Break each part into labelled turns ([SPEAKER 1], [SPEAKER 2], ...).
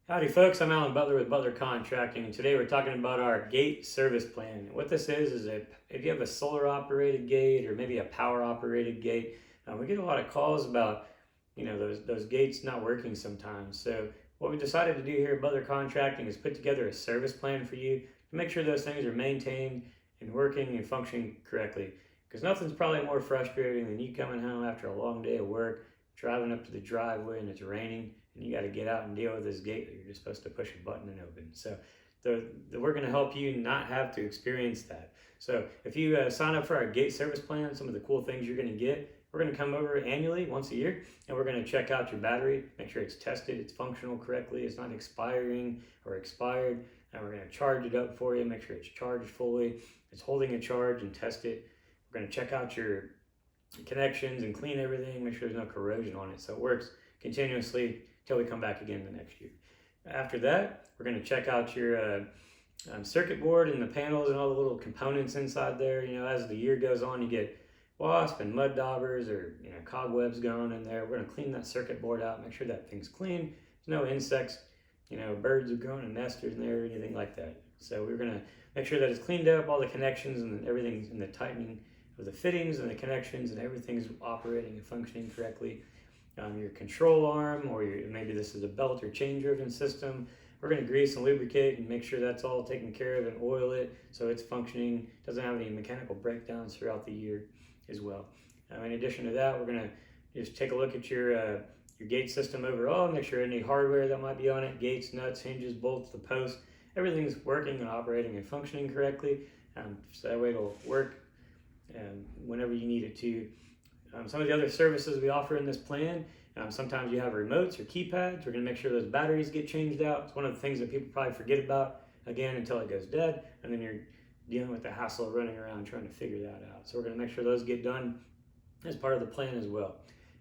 [SPEAKER 1] Howdy folks, I'm Alan Butler with Butler Contracting, and today we're talking about our gate service plan. What this is if you have a solar operated gate or maybe a power operated gate, we get a lot of calls about those gates not working sometimes. So what we decided to do here at Butler Contracting is put together a service plan for you to make sure those things are maintained and working and functioning correctly. Because nothing's probably more frustrating than you coming home after a long day of work, driving up to the driveway and it's raining, and you got to get out and deal with this gate that you're just supposed to push a button and open. So we're going to help you not have to experience that. So if you sign up for our gate service plan, some of the cool things you're going to get, we're going to come over annually, once a year, and we're going to check out your battery, make sure it's tested, it's functional correctly, it's not expiring or expired, and we're going to charge it up for you, make sure it's charged fully, it's holding a charge, and test it. We're going to check out your connections and clean everything, make sure there's no corrosion on it, so it works continuously until we come back again the next year. After that, we're going to check out your circuit board and the panels and all the little components inside there. As the year goes on, you get wasp and mud daubers or cobwebs going in there. We're going to clean that circuit board out, make sure that thing's clean. There's no insects, birds are growing in nesters in there or anything like that. So we're going to make sure that it's cleaned up, all the connections and everything's in the tightening of the fittings and the connections and everything's operating and functioning correctly. Your control arm, or maybe this is a belt or chain driven system, we're going to grease and lubricate and make sure that's all taken care of and oil it so it's functioning, doesn't have any mechanical breakdowns throughout the year as well. In addition to that, we're going to just take a look at your gate system overall, make sure any hardware that might be on it, gates, nuts, hinges, bolts, the post, everything's working and operating and functioning correctly, so that way it'll work whenever you need it to. Some of the other services we offer in this plan, sometimes you have remotes or keypads. We're going to make sure those batteries get changed out. It's one of the things that people probably forget about, again, until it goes dead, and then you're dealing with the hassle of running around trying to figure that out. So we're going to make sure those get done as part of the plan as well.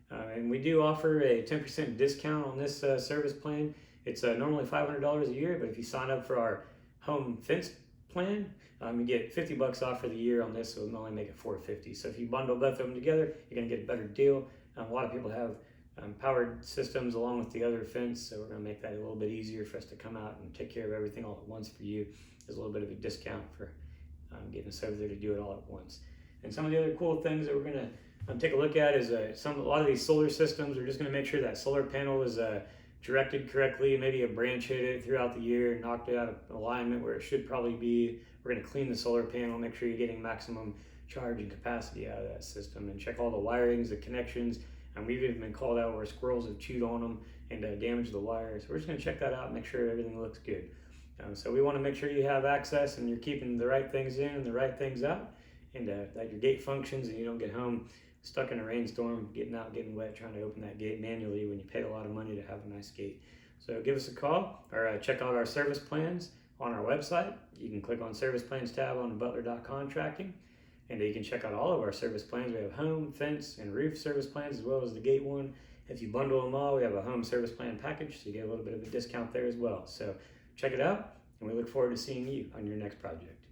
[SPEAKER 1] And we do offer a 10% discount on this service plan. It's normally $500 a year, but if you sign up for our home fence plan, you get $50 off for the year on this, so we'll only make it $450. So if you bundle both of them together, you're going to get a better deal. A lot of people have powered systems along with the other fence, so we're going to make that a little bit easier for us to come out and take care of everything all at once for you. There's a little bit of a discount for getting us over there to do it all at once. And some of the other cool things that we're going to take a look at is a lot of these solar systems. We're just going to make sure that solar panel is directed correctly. Maybe a branch hit it throughout the year, knocked it out of alignment where it should probably be. We're going to clean the solar panel, make sure you're getting maximum charge and capacity out of that system, and check all the wirings, the connections. And we've even been called out where squirrels have chewed on them and damaged the wires. So we're just going to check that out and make sure everything looks good. So we want to make sure you have access and you're keeping the right things in and the right things out, and that your gate functions and you don't get home stuck in a rainstorm, getting out, getting wet, trying to open that gate manually when you paid a lot of money to have a nice gate. So give us a call or check out our service plans on our website. You can click on Service Plans tab on Butler.Contracting, and you can check out all of our service plans. We have home, fence, and roof service plans, as well as the gate one. If you bundle them all, we have a home service plan package, so you get a little bit of a discount there as well. So check it out, and we look forward to seeing you on your next project.